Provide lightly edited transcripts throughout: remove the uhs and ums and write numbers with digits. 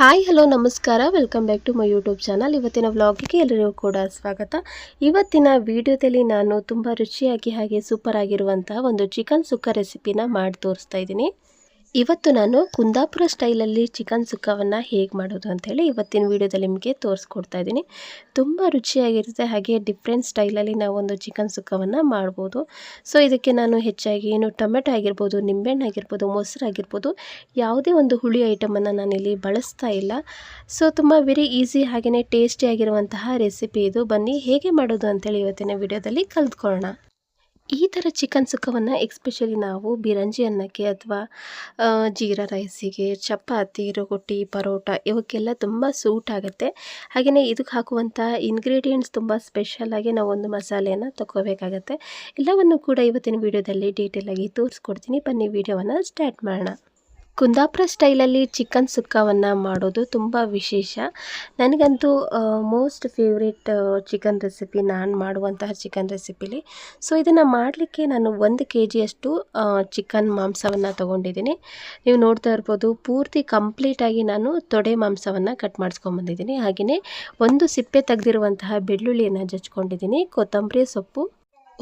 Hi hello ನಮಸ್ಕಾರ welcome back to my YouTube channel. ಇವತ್ತಿನ ವ್ಲಾಗಿಗೆ ಎಲ್ಲರಿಗೂ ಕೂಡ ಸ್ವಾಗತ. ಇವತ್ತಿನ ವಿಡಿಯೋದಲ್ಲಿ ನಾನು ತುಂಬ ರುಚಿಯಾಗಿ ಹಾಗೆ ಸೂಪರ್ ಆಗಿರುವಂತಹ ಒಂದು ಚಿಕನ್ ಸುಕ್ಕ ರೆಸಿಪಿನ ಮಾಡಿ ತೋರಿಸ್ತಾ ಇದ್ದೀನಿ. ಇವತ್ತು ನಾನು ಕುಂದಾಪುರ ಸ್ಟೈಲಲ್ಲಿ ಚಿಕನ್ ಸುಕ್ಕವನ್ನು ಹೇಗೆ ಮಾಡೋದು ಅಂಥೇಳಿ ಇವತ್ತಿನ ವಿಡಿಯೋದಲ್ಲಿ ನಿಮಗೆ ತೋರಿಸ್ಕೊಡ್ತಾ ಇದ್ದೀನಿ. ತುಂಬ ರುಚಿಯಾಗಿರುತ್ತೆ, ಹಾಗೆ ಡಿಫ್ರೆಂಟ್ ಸ್ಟೈಲಲ್ಲಿ ನಾವು ಒಂದು ಚಿಕನ್ ಸುಕ್ಕವನ್ನು ಮಾಡ್ಬೋದು. ಸೊ ಇದಕ್ಕೆ ನಾನು ಹೆಚ್ಚಾಗಿ ಟೊಮೆಟೊ ಆಗಿರ್ಬೋದು, ನಿಂಬೆಹಣ್ಣು ಆಗಿರ್ಬೋದು, ಮೊಸರು ಆಗಿರ್ಬೋದು, ಯಾವುದೇ ಒಂದು ಹುಳಿ ಐಟಮನ್ನು ನಾನಿಲ್ಲಿ ಬಳಸ್ತಾ ಇಲ್ಲ. ಸೊ ತುಂಬ ವೆರಿ ಈಸಿ ಹಾಗೆಯೇ ಟೇಸ್ಟಿಯಾಗಿರುವಂತಹ ರೆಸಿಪಿ ಇದು. ಬನ್ನಿ ಹೇಗೆ ಮಾಡೋದು ಅಂಥೇಳಿ ಇವತ್ತಿನ ವಿಡಿಯೋದಲ್ಲಿ ಕಲಿತ್ಕೊಳ್ಳೋಣ. ಈ ಥರ ಚಿಕನ್ ಸುಕ್ಕವನ್ನು ಎಕ್ಸ್ಪೆಷಲಿ ನಾವು ಬಿರಂಜಿ ಅನ್ನಕ್ಕೆ ಅಥವಾ ಜೀರಾ ರೈಸಿಗೆ, ಚಪಾತಿ, ರೊಟ್ಟಿ, ಪರೋಟ ಇವಕ್ಕೆಲ್ಲ ತುಂಬ ಸೂಟ್ ಆಗುತ್ತೆ. ಹಾಗೆಯೇ ಇದಕ್ಕೆ ಹಾಕುವಂಥ ಇಂಗ್ರೀಡಿಯೆಂಟ್ಸ್ ತುಂಬ ಸ್ಪೆಷಲಾಗಿ ನಾವು ಒಂದು ಮಸಾಲೆಯನ್ನು ತಗೋಬೇಕಾಗತ್ತೆ. ಎಲ್ಲವನ್ನು ಕೂಡ ಇವತ್ತಿನ ವಿಡಿಯೋದಲ್ಲಿ ಡೀಟೇಲಾಗಿ ತೋರಿಸ್ಕೊಡ್ತೀನಿ. ಬನ್ನಿ ವಿಡಿಯೋವನ್ನು ಸ್ಟಾರ್ಟ್ ಮಾಡೋಣ. ಕುಂದಾಪುರ ಸ್ಟೈಲಲ್ಲಿ ಚಿಕನ್ ಸುಕ್ಕವನ್ನು ಮಾಡೋದು ತುಂಬ ವಿಶೇಷ. ನನಗಂತೂ ಮೋಸ್ಟ್ ಫೇವ್ರೇಟ್ ಚಿಕನ್ ರೆಸಿಪಿ ನಾನು ಮಾಡುವಂತಹ ಚಿಕನ್ ರೆಸಿಪಿಲಿ. ಸೊ ಇದನ್ನು ಮಾಡಲಿಕ್ಕೆ ನಾನು 1 kg ಚಿಕನ್ ಮಾಂಸವನ್ನು ತೊಗೊಂಡಿದ್ದೀನಿ. ನೀವು ನೋಡ್ತಾ ಇರ್ಬೋದು, ಪೂರ್ತಿ ಕಂಪ್ಲೀಟಾಗಿ ನಾನು ತೊಡೆ ಮಾಂಸವನ್ನು ಕಟ್ ಮಾಡಿಸ್ಕೊಂಬಂದಿದ್ದೀನಿ. ಹಾಗೆಯೇ ಒಂದು ಸಿಪ್ಪೆ ತೆಗೆದಿರುವಂತಹ ಬೆಳ್ಳುಳ್ಳಿಯನ್ನು ಜಜ್ಕೊಂಡಿದ್ದೀನಿ, ಕೊತ್ತಂಬರಿ ಸೊಪ್ಪು,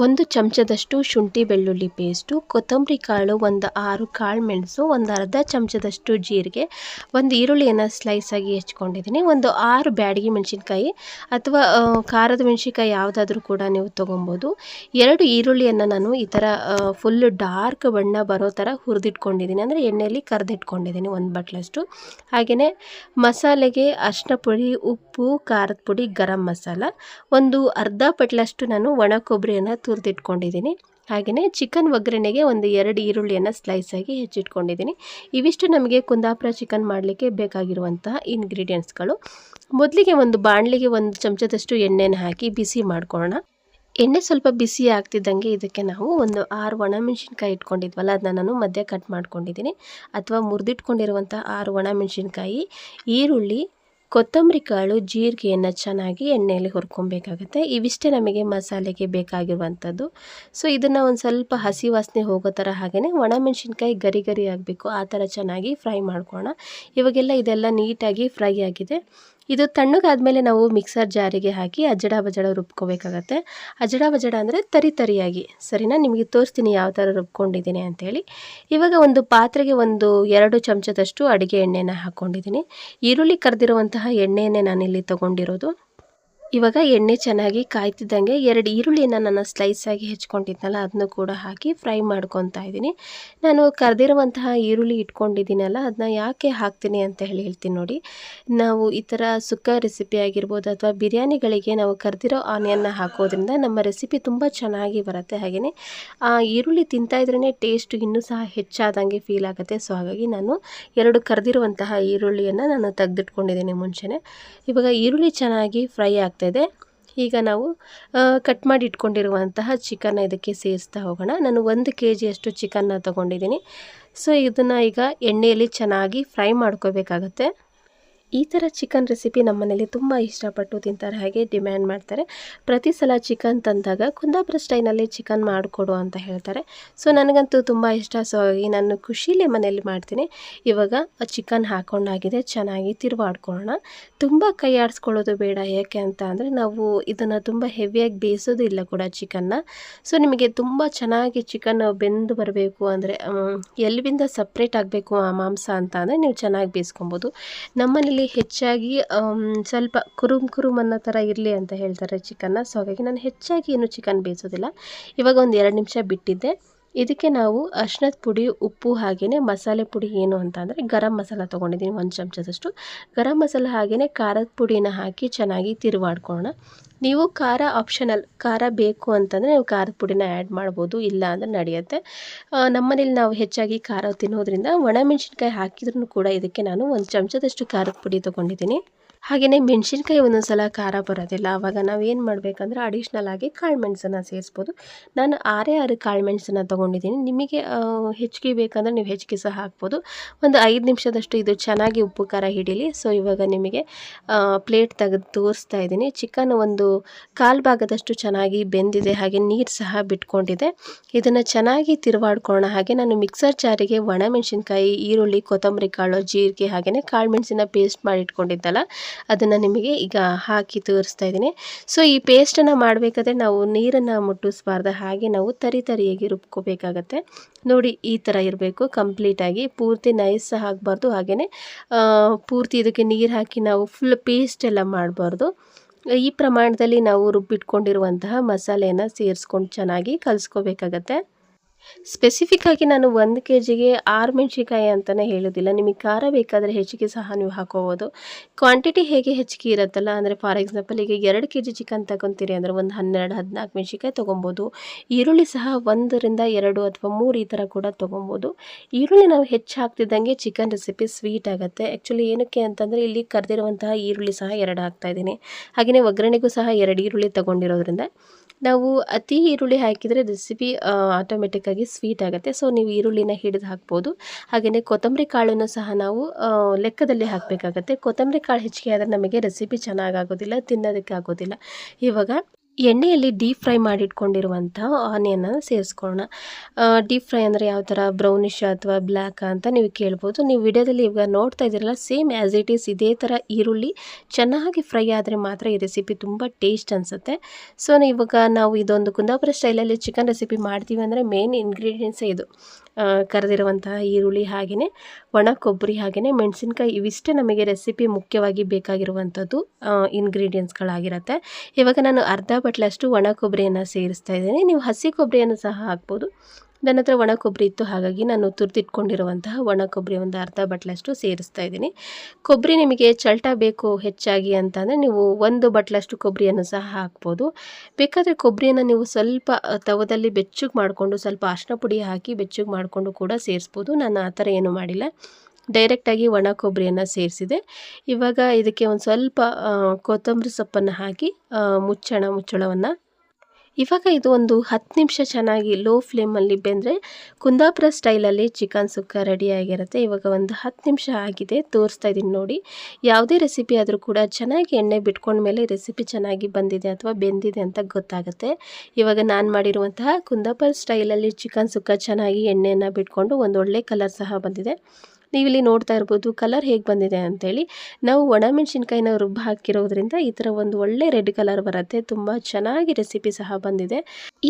1 ಚಮಚದಷ್ಟು ಶುಂಠಿ ಬೆಳ್ಳುಳ್ಳಿ ಪೇಸ್ಟು, ಕೊತ್ತಂಬರಿ ಕಾಳು, ಒಂದು 6 ಕಾಳು ಮೆಣಸು, ಒಂದು ಅರ್ಧ ಚಮಚದಷ್ಟು ಜೀರಿಗೆ, ಒಂದು ಈರುಳ್ಳಿಯನ್ನು ಸ್ಲೈಸಾಗಿ ಹೆಚ್ಕೊಂಡಿದ್ದೀನಿ, ಒಂದು 6 ಬ್ಯಾಡಗಿ ಮೆಣಸಿನ್ಕಾಯಿ ಅಥವಾ ಖಾರದ ಮೆಣಸಿನ್ಕಾಯಿ ಯಾವುದಾದ್ರೂ ಕೂಡ ನೀವು ತೊಗೊಬೋದು. 2 ಈರುಳ್ಳಿಯನ್ನು ನಾನು ಈ ಥರ ಫುಲ್ ಡಾರ್ಕ್ ಬಣ್ಣ ಬರೋ ಥರ ಹುರಿದಿಟ್ಕೊಂಡಿದ್ದೀನಿ, ಅಂದರೆ ಎಣ್ಣೆಯಲ್ಲಿ ಕರೆದಿಟ್ಕೊಂಡಿದ್ದೀನಿ 1 ಬಟ್ಲಷ್ಟು. ಹಾಗೆಯೇ ಮಸಾಲೆಗೆ ಅರಿಶಿನ ಪುಡಿ, ಉಪ್ಪು, ಖಾರದ ಪುಡಿ, ಗರಂ ಮಸಾಲ, ಒಂದು ಅರ್ಧ ಬಟ್ಲಷ್ಟು ನಾನು ಒಣ ಕೊಬ್ಬರಿಯನ್ನು ತುರಿದಿಟ್ಕೊಂಡಿದ್ದೀನಿ. ಹಾಗೆಯೇ ಚಿಕನ್ ಒಗ್ಗರಣೆಗೆ ಒಂದು 2 ಈರುಳ್ಳಿಯನ್ನು ಸ್ಲೈಸಾಗಿ ಹೆಚ್ಚಿಟ್ಕೊಂಡಿದ್ದೀನಿ. ಇವಿಷ್ಟು ನಮಗೆ ಕುಂದಾಪುರ ಚಿಕನ್ ಮಾಡಲಿಕ್ಕೆ ಬೇಕಾಗಿರುವಂತಹ ಇಂಗ್ರೀಡಿಯೆಂಟ್ಸ್ಗಳು. ಮೊದಲಿಗೆ ಒಂದು ಬಾಣಲಿಗೆ 1 ಚಮಚದಷ್ಟು ಎಣ್ಣೆನ ಹಾಕಿ ಬಿಸಿ ಮಾಡ್ಕೊಳ್ಳೋಣ. ಎಣ್ಣೆ ಸ್ವಲ್ಪ ಬಿಸಿ ಆಗ್ತಿದ್ದಂಗೆ ಇದಕ್ಕೆ ನಾವು ಒಂದು 6 ಒಣಮೆಣಸಿನ್ಕಾಯಿ ಇಟ್ಕೊಂಡಿದ್ವಲ್ಲ, ಅದನ್ನ ನಾನು ಮಧ್ಯೆ ಕಟ್ ಮಾಡ್ಕೊಂಡಿದ್ದೀನಿ, ಅಥವಾ ಮುರಿದಿಟ್ಕೊಂಡಿರುವಂಥ 6 ಒಣಮೆಣಸಿನ್ಕಾಯಿ, ಈರುಳ್ಳಿ, ಕೊತ್ತಂಬರಿ ಕಾಳು, ಜೀರಿಗೆಯನ್ನು ಚೆನ್ನಾಗಿ ಎಣ್ಣೆಯಲ್ಲಿ ಹುರ್ಕೊಬೇಕಾಗತ್ತೆ. ಇವಿಷ್ಟೇ ನಮಗೆ ಮಸಾಲೆಗೆ ಬೇಕಾಗಿರುವಂಥದ್ದು. ಸೊ ಇದನ್ನು ಒಂದು ಸ್ವಲ್ಪ ಹಸಿ ವಾಸನೆ ಹೋಗೋ ಥರ, ಹಾಗೆಯೇ ಒಣಮೆಣಸಿನ್ಕಾಯಿ ಗರಿ ಗರಿ ಆಗಬೇಕು, ಆ ಥರ ಚೆನ್ನಾಗಿ ಫ್ರೈ ಮಾಡ್ಕೊಳ್ಳೋಣ. ಇವಾಗೆಲ್ಲ ಇದೆಲ್ಲ ನೀಟಾಗಿ ಫ್ರೈ ಆಗಿದೆ. ಇದು ತಣ್ಣಗಾದ್ಮೇಲೆ ನಾವು ಮಿಕ್ಸರ್ ಜಾರಿಗೆ ಹಾಕಿ ಅಜಡ ಬಜಡ ರುಬ್ಕೋಬೇಕಾಗತ್ತೆ. ಅಜಡ ಬಜಡ ಅಂದರೆ ತರಿ ತರಿಯಾಗಿ, ಸರಿನಾ? ನಿಮಗೆ ತೋರಿಸ್ತೀನಿ ಯಾವ ಥರ ರುಬ್ಕೊಂಡಿದ್ದೀನಿ ಅಂಥೇಳಿ. ಇವಾಗ ಒಂದು ಪಾತ್ರೆಗೆ 2 ಚಮಚದಷ್ಟು ಅಡುಗೆ ಎಣ್ಣೆನ ಹಾಕ್ಕೊಂಡಿದ್ದೀನಿ. ಈರುಳ್ಳಿ ಕರೆದಿರುವಂತಹ ಎಣ್ಣೆಯನ್ನೇ ನಾನಿಲ್ಲಿ ತೊಗೊಂಡಿರೋದು. ಇವಾಗ ಎಣ್ಣೆ ಚೆನ್ನಾಗಿ ಕಾಯ್ತಿದ್ದಂಗೆ 2 ಈರುಳ್ಳಿಯನ್ನು ನಾನು ಸ್ಲೈಸಾಗಿ ಹೆಚ್ಕೊಂಡಿದ್ನಲ್ಲ, ಅದನ್ನು ಕೂಡ ಹಾಕಿ ಫ್ರೈ ಮಾಡ್ಕೊತಾ ಇದ್ದೀನಿ. ನಾನು ಕರೆದಿರುವಂತಹ ಈರುಳ್ಳಿ ಇಟ್ಕೊಂಡಿದ್ದೀನಲ್ಲ, ಅದನ್ನ ಯಾಕೆ ಹಾಕ್ತೀನಿ ಅಂತ ಹೇಳ್ತೀನಿ ನೋಡಿ. ನಾವು ಈ ಥರ ಸುಕ್ಕ ರೆಸಿಪಿ ಆಗಿರ್ಬೋದು ಅಥವಾ ಬಿರಿಯಾನಿಗಳಿಗೆ ನಾವು ಕರೆದಿರೋ ಆನಿಯನ್ನ ಹಾಕೋದ್ರಿಂದ ನಮ್ಮ ರೆಸಿಪಿ ತುಂಬ ಚೆನ್ನಾಗಿ ಬರುತ್ತೆ. ಹಾಗೆಯೇ ಆ ಈರುಳ್ಳಿ ತಿಂತಾ ಇದ್ರೇ ಟೇಸ್ಟ್ ಇನ್ನೂ ಸಹ ಹೆಚ್ಚಾದಂಗೆ ಫೀಲ್ ಆಗುತ್ತೆ. ಸೊ ಹಾಗಾಗಿ ನಾನು 2 ಕರೆದಿರುವಂತಹ ಈರುಳ್ಳಿಯನ್ನು ನಾನು ತೆಗೆದಿಟ್ಕೊಂಡಿದ್ದೀನಿ ಮುಂಚೆನೇ. ಇವಾಗ ಈರುಳ್ಳಿ ಚೆನ್ನಾಗಿ ಫ್ರೈ ಆಗ್ತಾಯಿದೆ. ಈಗ ನಾವು ಕಟ್ ಮಾಡಿ ಇಟ್ಕೊಂಡಿರುವಂತಹ ಚಿಕನ್ನ ಇದಕ್ಕೆ ಸೇರಿಸ್ತಾ ಹೋಗೋಣ. ನಾನು 1 kg ಚಿಕನ್ನ ತೊಗೊಂಡಿದ್ದೀನಿ. ಸೊ ಇದನ್ನು ಈಗ ಎಣ್ಣೆಯಲ್ಲಿ ಚೆನ್ನಾಗಿ ಫ್ರೈ ಮಾಡ್ಕೋಬೇಕಾಗತ್ತೆ. ಈ ಥರ ಚಿಕನ್ ರೆಸಿಪಿ ನಮ್ಮ ಮನೇಲಿ ತುಂಬ ಇಷ್ಟಪಟ್ಟು ತಿಂತಾರೆ, ಹಾಗೆ ಡಿಮ್ಯಾಂಡ್ ಮಾಡ್ತಾರೆ. ಪ್ರತಿ ಸಲ ಚಿಕನ್ ತಂದಾಗ ಕುಂದಾಪುರ ಸ್ಟೈಲಲ್ಲಿ ಚಿಕನ್ ಮಾಡಿಕೊಡು ಅಂತ ಹೇಳ್ತಾರೆ. ಸೊ ನನಗಂತೂ ತುಂಬ ಇಷ್ಟ. ಸೊ ನಾನು ಖುಷಿಲೇ ಮನೇಲಿ ಮಾಡ್ತೀನಿ. ಇವಾಗ ಚಿಕನ್ ಹಾಕೊಂಡಾಗಿದೆ, ಚೆನ್ನಾಗಿ ತಿರುವಾಡ್ಕೊಳ್ಳೋಣ. ತುಂಬ ಕೈ ಆಡಿಸ್ಕೊಳ್ಳೋದು ಬೇಡ. ಯಾಕೆ ಅಂತ ಅಂದರೆ ನಾವು ಇದನ್ನು ತುಂಬ ಹೆವಿಯಾಗಿ ಬೇಯಿಸೋದು ಇಲ್ಲ ಕೂಡ ಚಿಕನ್ನ. ಸೊ ನಿಮಗೆ ತುಂಬ ಚೆನ್ನಾಗಿ ಚಿಕನ್ ಬೆಂದು ಬರಬೇಕು ಅಂದರೆ, ಎಲ್ಲಿಂದ ಸಪ್ರೇಟ್ ಆಗಬೇಕು ಆ ಮಾಂಸ ಅಂತ ಅಂದರೆ ನೀವು ಚೆನ್ನಾಗಿ ಬೇಯಿಸ್ಕೊಬೋದು. ನಮ್ಮನೇಲಿ ಹೆಚ್ಚಾಗಿ ಸ್ವಲ್ಪ ಕುರುಮ್ ಅನ್ನೋ ಥರ ಇರಲಿ ಅಂತ ಹೇಳ್ತಾರೆ ಚಿಕನ್ನ. ಸೊ ಹಾಗಾಗಿ ನಾನು ಹೆಚ್ಚಾಗಿ ಏನು ಚಿಕನ್ ಬೇಯಿಸೋದಿಲ್ಲ. ಇವಾಗ ಒಂದು 2 ನಿಮಿಷ ಬಿಟ್ಟಿದ್ದೆ. ಇದಕ್ಕೆ ನಾವು ಅರಿಶಿನದ ಪುಡಿ, ಉಪ್ಪು, ಹಾಗೆಯೇ ಮಸಾಲೆ ಪುಡಿ ಏನು ಅಂತ ಅಂದರೆ ಗರಂ ಮಸಾಲ ತೊಗೊಂಡಿದ್ದೀನಿ 1 ಚಮಚದಷ್ಟು. ಗರಂ ಮಸಾಲ ಹಾಗೆಯೇ ಖಾರದ ಪುಡಿನ ಹಾಕಿ ಚೆನ್ನಾಗಿ ತಿರುವಾಡ್ಕೊಳ್ಳೋಣ. ನೀವು ಖಾರ ಆಪ್ಷನಲ್, ಖಾರ ಬೇಕು ಅಂತಂದರೆ ನೀವು ಖಾರದ ಪುಡಿನ ಆ್ಯಡ್ ಮಾಡ್ಬೋದು, ಇಲ್ಲ ಅಂದರೆ ನಡೆಯುತ್ತೆ. ನಮ್ಮನೇಲಿ ನಾವು ಹೆಚ್ಚಾಗಿ ಖಾರ ತಿನ್ನೋದ್ರಿಂದ ಒಣಮೆಣಸಿನ್ಕಾಯಿ ಹಾಕಿದ್ರೂ ಕೂಡ ಇದಕ್ಕೆ ನಾನು 1 ಚಮಚದಷ್ಟು ಖಾರದ ಪುಡಿ ತೊಗೊಂಡಿದ್ದೀನಿ. ಹಾಗೆಯೇ ಮೆಣಸಿನ್ಕಾಯಿ ಒಂದೊಂದು ಖಾರ ಬರೋದಿಲ್ಲ. ಆವಾಗ ನಾವು ಏನು ಮಾಡಬೇಕಂದ್ರೆ ಅಡಿಷ್ನಲ್ ಆಗಿ ಕಾಳು ಮೆಣಸನ್ನು ಸೇರಿಸ್ಬೋದು. ನಾನು 6 ಕಾಳು ಮೆಣಸನ್ನು ತೊಗೊಂಡಿದ್ದೀನಿ. ನಿಮಗೆ ಹೆಚ್ಚಿಗೆ ಬೇಕಂದರೆ ನೀವು ಹೆಚ್ಚಿಗೆ ಸಹ ಹಾಕ್ಬೋದು. ಒಂದು 5 ನಿಮಿಷದಷ್ಟು ಇದು ಚೆನ್ನಾಗಿ ಉಪ್ಪು ಖಾರ ಹಿಡೀಲಿ. ಸೊ ಇವಾಗ ನಿಮಗೆ ಪ್ಲೇಟ್ ತೆಗೆದು ತೋರಿಸ್ತಾ ಇದ್ದೀನಿ. ಚಿಕನ್ ಒಂದು 1/4 ಭಾಗದಷ್ಟು ಚೆನ್ನಾಗಿ ಬೆಂದಿದೆ, ಹಾಗೆ ನೀರು ಸಹ ಬಿಟ್ಕೊಂಡಿದೆ. ಇದನ್ನು ಚೆನ್ನಾಗಿ ತಿರುವಾಡ್ಕೊಳ್ಳೋಣ. ಹಾಗೆ ನಾನು ಮಿಕ್ಸರ್ ಜಾರಿಗೆ ಒಣಮೆಣಸಿನ್ಕಾಯಿ, ಈರುಳ್ಳಿ, ಕೊತ್ತಂಬರಿ ಕಾಳು, ಜೀರಿಗೆ ಹಾಗೆಯೇ ಕಾಳು ಮೆಣಸಿನ ಪೇಸ್ಟ್ ಮಾಡಿ ಇಟ್ಕೊಂಡಿದ್ದಲ್ಲ, ಅದನ್ನು ನಿಮಗೆ ಈಗ ಹಾಕಿ ತೋರಿಸ್ತಾ ಇದ್ದೀನಿ. ಸೊ ಈ ಪೇಸ್ಟನ್ನು ಮಾಡಬೇಕಾದ್ರೆ ನಾವು ನೀರನ್ನು ಮುಟ್ಟಿಸ್ಬಾರ್ದು, ಹಾಗೆ ನಾವು ತರಿಯಾಗಿ ರುಬ್ಕೋಬೇಕಾಗತ್ತೆ. ನೋಡಿ ಈ ಥರ ಇರಬೇಕು ಕಂಪ್ಲೀಟಾಗಿ, ಪೂರ್ತಿ ನೈಸ್ ಸಹ ಆಗಬಾರ್ದು, ಹಾಗೆಯೇ ಪೂರ್ತಿ ಇದಕ್ಕೆ ನೀರು ಹಾಕಿ ನಾವು ಫುಲ್ ಪೇಸ್ಟ್ ಎಲ್ಲ ಮಾಡಬಾರ್ದು. ಈ ಪ್ರಮಾಣದಲ್ಲಿ ನಾವು ರುಬ್ಬಿಟ್ಕೊಂಡಿರುವಂತಹ ಮಸಾಲೆಯನ್ನು ಸೇರಿಸ್ಕೊಂಡು ಚೆನ್ನಾಗಿ ಕಲಿಸ್ಕೋಬೇಕಾಗತ್ತೆ. ಸ್ಪೆಸಿಫಿಕ್ ಆಗಿ ನಾನು 1 kgಗೆ 6 ಮೆಣಸಿನ್ಕಾಯಿ ಅಂತಲೇ ಹೇಳೋದಿಲ್ಲ. ನಿಮಗೆ ಖಾರ ಬೇಕಾದರೆ ಹೆಚ್ಚಿಗೆ ಸಹ ನೀವು ಹಾಕೋಬೋದು. ಕ್ವಾಂಟಿಟಿ ಹೇಗೆ ಹೆಚ್ಚಿಗೆ ಇರುತ್ತಲ್ಲ, ಅಂದರೆ ಫಾರ್ ಎಕ್ಸಾಂಪಲ್ ಈಗ 2 kg ಚಿಕನ್ ತಗೊತೀರಿ ಅಂದರೆ ಒಂದು 12-14 ಮೆಣಸಿನ್ಕಾಯಿ ತೊಗೊಬೋದು. ಈರುಳ್ಳಿ ಸಹ 1 ರಿಂದ 2 ಅಥವಾ 3 ಈ ಥರ ಕೂಡ ತೊಗೊಬೋದು. ಈರುಳ್ಳಿ ನಾವು ಹೆಚ್ಚು ಹಾಕ್ತಿದ್ದಂಗೆ ಚಿಕನ್ ರೆಸಿಪಿ ಸ್ವೀಟ್ ಆಗುತ್ತೆ. ಆ್ಯಕ್ಚುಲಿ ಏನಕ್ಕೆ ಅಂತಂದರೆ ಇಲ್ಲಿ ಕರೆದಿರುವಂತಹ ಈರುಳ್ಳಿ ಸಹ 2 ಹಾಕ್ತಾಯಿದ್ದೀನಿ. ಹಾಗೆಯೇ ಒಗ್ಗರಣೆಗೂ ಸಹ 2 ಈರುಳ್ಳಿ ತೊಗೊಂಡಿರೋದ್ರಿಂದ ನಾವು ಅತಿ ಈರುಳ್ಳಿ ಹಾಕಿದರೆ ರೆಸಿಪಿ ಆಟೋಮೆಟಿಕ್ಕಾಗಿ ಸ್ವೀಟ್ ಆಗುತ್ತೆ. ಸೊ ನೀವು ಈರುಳ್ಳಿನ ಹಿಡಿದು ಹಾಕ್ಬೋದು. ಹಾಗೆಯೇ ಕೊತ್ತಂಬರಿ ಕಾಳನ್ನು ಸಹ ನಾವು ಲೆಕ್ಕದಲ್ಲಿ ಹಾಕಬೇಕಾಗತ್ತೆ. ಕೊತ್ತಂಬರಿ ಕಾಳು ಹೆಚ್ಚಿಗೆ ಆದರೆ ನಮಗೆ ರೆಸಿಪಿ ಚೆನ್ನಾಗಾಗೋದಿಲ್ಲ, ತಿನ್ನೋದಕ್ಕೆ ಆಗೋದಿಲ್ಲ. ಇವಾಗ ಎಣ್ಣೆಯಲ್ಲಿ ಡೀಪ್ ಫ್ರೈ ಮಾಡಿಟ್ಕೊಂಡಿರುವಂಥ ಆನಿಯನನ್ನು ಸೇರಿಸ್ಕೊಳ್ಳೋಣ. ಡೀಪ್ ಫ್ರೈ ಅಂದರೆ ಯಾವ ಥರ, ಬ್ರೌನಿಷ್ ಅಥವಾ ಬ್ಲ್ಯಾಕ್ ಅಂತ ನೀವು ಕೇಳ್ಬೋದು. ನೀವು ವಿಡಿಯೋದಲ್ಲಿ ಇವಾಗ ನೋಡ್ತಾ ಇದ್ದೀರಲ್ಲ, ಸೇಮ್ ಆ್ಯಸ್ ಇಟ್ ಈಸ್ ಇದೇ ಥರ ಈರುಳ್ಳಿ ಚೆನ್ನಾಗಿ ಫ್ರೈ ಆದರೆ ಮಾತ್ರ ಈ ರೆಸಿಪಿ ತುಂಬ ಟೇಸ್ಟ್ ಅನಿಸುತ್ತೆ. ಸೊ ಇವಾಗ ನಾವು ಇದೊಂದು ಕುಂದಾಪುರ ಸ್ಟೈಲಲ್ಲಿ ಚಿಕನ್ ರೆಸಿಪಿ ಮಾಡ್ತೀವಿ ಅಂದರೆ ಮೇನ್ ಇಂಗ್ರೀಡಿಯೆಂಟ್ಸೇ ಇದು. ಕರೆದಿರುವಂತಹ ಈರುಳ್ಳಿ, ಹಾಗೆಯೇ ಒಣ ಕೊಬ್ಬರಿ, ಹಾಗೆಯೇ ಮೆಣಸಿನ್ಕಾಯಿ, ಇವಿಷ್ಟೇ ನಮಗೆ ರೆಸಿಪಿ ಮುಖ್ಯವಾಗಿ ಬೇಕಾಗಿರುವಂಥದ್ದು ಇಂಗ್ರೀಡಿಯೆಂಟ್ಸ್ಗಳಾಗಿರುತ್ತೆ. ಇವಾಗ ನಾನು ಅರ್ಧ ಬಟ್ಲಷ್ಟು ಒಣ ಕೊಬ್ಬರಿಯನ್ನು ಸೇರಿಸ್ತಾ ಇದ್ದೀನಿ. ನೀವು ಹಸಿ ಕೊಬ್ಬರಿಯನ್ನು ಸಹ ಹಾಕ್ಬೋದು. ನನ್ನ ಹತ್ರ ಒಣ ಕೊಬ್ಬರಿ ಇತ್ತು, ಹಾಗಾಗಿ ನಾನು ತುರಿದಿಟ್ಕೊಂಡಿರುವಂತಹ ಒಣ ಕೊಬ್ಬರಿ ಒಂದು ಅರ್ಧ ಬಟ್ಲಷ್ಟು ಸೇರಿಸ್ತಾ ಇದ್ದೀನಿ. ಕೊಬ್ಬರಿ ನಿಮಗೆ ಚಲ್ಟ ಬೇಕು ಹೆಚ್ಚಾಗಿ ಅಂತಂದರೆ ನೀವು 1 ಬಟ್ಲಷ್ಟು ಕೊಬ್ಬರಿಯನ್ನು ಸಹ ಹಾಕ್ಬೋದು. ಬೇಕಾದರೆ ಕೊಬ್ಬರಿಯನ್ನು ನೀವು ಸ್ವಲ್ಪ ತವದಲ್ಲಿ ಬೆಚ್ಚಗೆ ಮಾಡಿಕೊಂಡು ಸ್ವಲ್ಪ ಅರಿಶಿನ ಪುಡಿ ಹಾಕಿ ಬೆಚ್ಚಗೆ ಮಾಡಿಕೊಂಡು ಕೂಡ ಸೇರಿಸ್ಬೋದು. ನಾನು ಆ ಥರ ಏನೂ ಮಾಡಿಲ್ಲ, ಡೈರೆಕ್ಟಾಗಿ ಒಣ ಕೊಬ್ಬರಿಯನ್ನು ಸೇರಿಸಿದೆ. ಇವಾಗ ಇದಕ್ಕೆ ಒಂದು ಸ್ವಲ್ಪ ಕೊತ್ತಂಬರಿ ಸೊಪ್ಪನ್ನು ಹಾಕಿ ಮುಚ್ಚಳವನ್ನು. ಇವಾಗ ಇದು ಒಂದು 10 ನಿಮಿಷ ಚೆನ್ನಾಗಿ ಲೋ ಫ್ಲೇಮಲ್ಲಿ ಬೆಂದರೆ ಕುಂದಾಪುರ ಸ್ಟೈಲಲ್ಲಿ ಚಿಕನ್ ಸುಕ್ಕ ರೆಡಿಯಾಗಿರುತ್ತೆ. ಇವಾಗ ಒಂದು 10 ನಿಮಿಷ ಆಗಿದೆ, ತೋರಿಸ್ತಾ ಇದ್ದೀನಿ ನೋಡಿ. ಯಾವುದೇ ರೆಸಿಪಿ ಆದರೂ ಕೂಡ ಚೆನ್ನಾಗಿ ಎಣ್ಣೆ ಬಿಟ್ಕೊಂಡ್ಮೇಲೆ ರೆಸಿಪಿ ಚೆನ್ನಾಗಿ ಬಂದಿದೆ ಅಥವಾ ಬೆಂದಿದೆ ಅಂತ ಗೊತ್ತಾಗುತ್ತೆ. ಇವಾಗ ನಾನು ಮಾಡಿರುವಂತಹ ಕುಂದಾಪುರ ಸ್ಟೈಲಲ್ಲಿ ಚಿಕನ್ ಸುಕ್ಕ ಚೆನ್ನಾಗಿ ಎಣ್ಣೆಯನ್ನು ಬಿಟ್ಕೊಂಡು ಒಂದು ಒಳ್ಳೆ ಕಲರ್ ಸಹ ಬಂದಿದೆ. ನೀವಿಲ್ಲಿ ನೋಡ್ತಾ ಇರ್ಬೋದು ಕಲರ್ ಹೇಗೆ ಬಂದಿದೆ ಅಂತೇಳಿ. ನಾವು ಒಣಮೆಣಸಿನ್ಕಾಯಿನ ರುಬ್ಬಿ ಹಾಕಿರೋದ್ರಿಂದ ಈ ಥರ ಒಂದು ಒಳ್ಳೆ ರೆಡ್ ಕಲರ್ ಬರುತ್ತೆ. ತುಂಬ ಚೆನ್ನಾಗಿ ರೆಸಿಪಿ ಸಹ ಬಂದಿದೆ.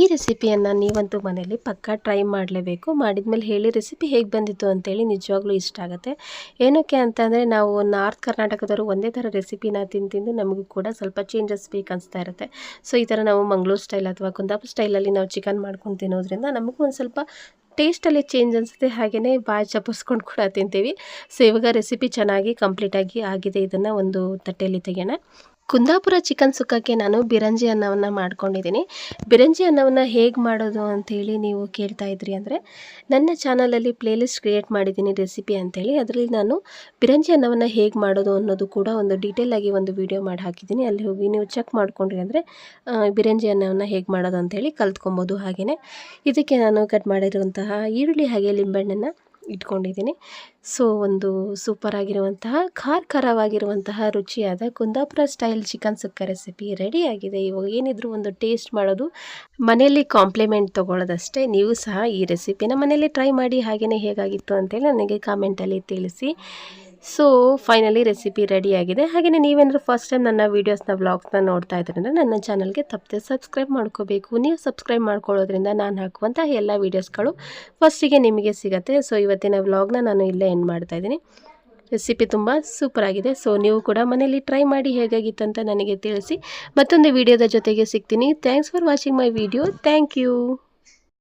ಈ ರೆಸಿಪಿಯನ್ನು ನೀವಂತೂ ಮನೇಲಿ ಪಕ್ಕಾ ಟ್ರೈ ಮಾಡಲೇಬೇಕು. ಮಾಡಿದ್ಮೇಲೆ ಹೇಳಿ ರೆಸಿಪಿ ಹೇಗೆ ಬಂದಿತ್ತು ಅಂತೇಳಿ, ನಿಜವಾಗ್ಲೂ ಇಷ್ಟ ಆಗುತ್ತೆ. ಏನಕ್ಕೆ ಅಂತಂದರೆ ನಾವು ನಾರ್ತ್ ಕರ್ನಾಟಕದವರು ಒಂದೇ ಥರ ರೆಸಿಪಿನ ತಿಂದು ನಮಗೂ ಕೂಡ ಸ್ವಲ್ಪ ಚೇಂಜಸ್ ಬೇಕು ಅನಿಸ್ತಾ ಇರುತ್ತೆ. ಸೊ ಈ ಥರ ನಾವು ಮಂಗಳೂರು ಸ್ಟೈಲ್ ಅಥವಾ ಕುಂದಾಪುರ ಸ್ಟೈಲಲ್ಲಿ ನಾವು ಚಿಕನ್ ಮಾಡ್ಕೊಂಡು ತಿನ್ನೋದ್ರಿಂದ ನಮಗೂ ಒಂದು ಸ್ವಲ್ಪ ಟೇಸ್ಟಲ್ಲಿ ಚೇಂಜ್ ಅನಿಸುತ್ತೆ, ಹಾಗೆಯೇ ಬಾಯಿ ಚಪ್ಪರಿಸ್ಕೊಂಡು ಕೂಡ ತಿಂತೀವಿ. ಸೊ ಇವಾಗ ರೆಸಿಪಿ ಚೆನ್ನಾಗಿ ಕಂಪ್ಲೀಟಾಗಿ ಆಗಿದೆ. ಇದನ್ನು ಒಂದು ತಟ್ಟೆಯಲ್ಲಿ ತೆಗೆಯೋಣ. ಕುಂದಾಪುರ ಚಿಕನ್ ಸುಕ್ಕಕ್ಕೆ ನಾನು ಬಿರಂಜಿ ಅನ್ನವನ್ನು ಮಾಡ್ಕೊಂಡಿದ್ದೀನಿ. ಬಿರಂಜಿ ಅನ್ನವನ್ನು ಹೇಗೆ ಮಾಡೋದು ಅಂಥೇಳಿ ನೀವು ಕೇಳ್ತಾ ಇದ್ರಿ ಅಂದರೆ, ನನ್ನ ಚಾನಲಲ್ಲಿ ಪ್ಲೇಲಿಸ್ಟ್ ಕ್ರಿಯೇಟ್ ಮಾಡಿದ್ದೀನಿ ರೆಸಿಪಿ ಅಂಥೇಳಿ. ಅದರಲ್ಲಿ ನಾನು ಬಿರಂಜಿ ಅನ್ನವನ್ನು ಹೇಗೆ ಮಾಡೋದು ಅನ್ನೋದು ಕೂಡ ಒಂದು ಡೀಟೇಲಾಗಿ ಒಂದು ವಿಡಿಯೋ ಮಾಡಿ ಹಾಕಿದ್ದೀನಿ. ಅಲ್ಲಿ ಹೋಗಿ ನೀವು ಚೆಕ್ ಮಾಡಿಕೊಂಡ್ರಿ ಅಂದರೆ ಬಿರಂಜಿ ಅನ್ನವನ್ನು ಹೇಗೆ ಮಾಡೋದು ಅಂಥೇಳಿ ಕಲ್ತ್ಕೊಬೋದು. ಹಾಗೆಯೇ ಇದಕ್ಕೆ ನಾನು ಕಟ್ ಮಾಡಿರುವಂತಹ ಈರುಳ್ಳಿ ಹಾಗೆ ಲಿಂಬೆಹಣ್ಣನ್ನು ಇಟ್ಕೊಂಡಿದ್ದೀನಿ. ಸೊ ಒಂದು ಸೂಪರ್ ಆಗಿರುವಂತಹ ಖಾರವಾಗಿರುವಂತಹ ರುಚಿಯಾದ ಕುಂದಾಪುರ ಸ್ಟೈಲ್ ಚಿಕನ್ ಸುಕ್ಕ ರೆಸಿಪಿ ರೆಡಿಯಾಗಿದೆ. ಇವಾಗ ಏನಿದ್ರು ಒಂದು ಟೇಸ್ಟ್ ಮಾಡೋದು, ಮನೆಯಲ್ಲಿ ಕಾಂಪ್ಲಿಮೆಂಟ್ ತೊಗೊಳ್ಳೋದಷ್ಟೇ. ನೀವು ಸಹ ಈ ರೆಸಿಪಿನ ಮನೆಯಲ್ಲಿ ಟ್ರೈ ಮಾಡಿ, ಹಾಗೆಯೇ ಹೇಗಾಗಿತ್ತು ಅಂತೇಳಿ ನನಗೆ ಕಾಮೆಂಟಲ್ಲಿ ತಿಳಿಸಿ. ಸೊ ಫೈನಲಿ ರೆಸಿಪಿ ರೆಡಿಯಾಗಿದೆ. ಹಾಗೆಯೇ ನೀವೇನಾದರೂ ಫಸ್ಟ್ ಟೈಮ್ ನನ್ನ ವೀಡಿಯೋಸ್ನ ವ್ಲಾಗ್ಸ್ನ ನೋಡ್ತಾ ಇದ್ರಿಂದ ನನ್ನ ಚಾನಲ್ಗೆ ತಪ್ಪದೆ ಸಬ್ಸ್ಕ್ರೈಬ್ ಮಾಡ್ಕೋಬೇಕು. ನೀವು ಸಬ್ಸ್ಕ್ರೈಬ್ ಮಾಡ್ಕೊಳ್ಳೋದ್ರಿಂದ ನಾನು ಹಾಕುವಂಥ ಎಲ್ಲ ವೀಡಿಯೋಸ್ಗಳು ಫಸ್ಟಿಗೆ ನಿಮಗೆ ಸಿಗುತ್ತೆ. ಸೊ ಇವತ್ತಿನ ವ್ಲಾಗ್ನ ನಾನು ಇಲ್ಲೇ ಎಂಡ್ ಮಾಡ್ತಾಯಿದ್ದೀನಿ. ರೆಸಿಪಿ ತುಂಬ ಸೂಪರಾಗಿದೆ. ಸೊ ನೀವು ಕೂಡ ಮನೇಲಿ ಟ್ರೈ ಮಾಡಿ ಹೇಗಾಗಿತ್ತು ಅಂತ ನನಗೆ ತಿಳಿಸಿ. ಮತ್ತೊಂದು ವಿಡಿಯೋದ ಜೊತೆಗೆ ಸಿಗ್ತೀನಿ. Thanks for watching my video. Thank you.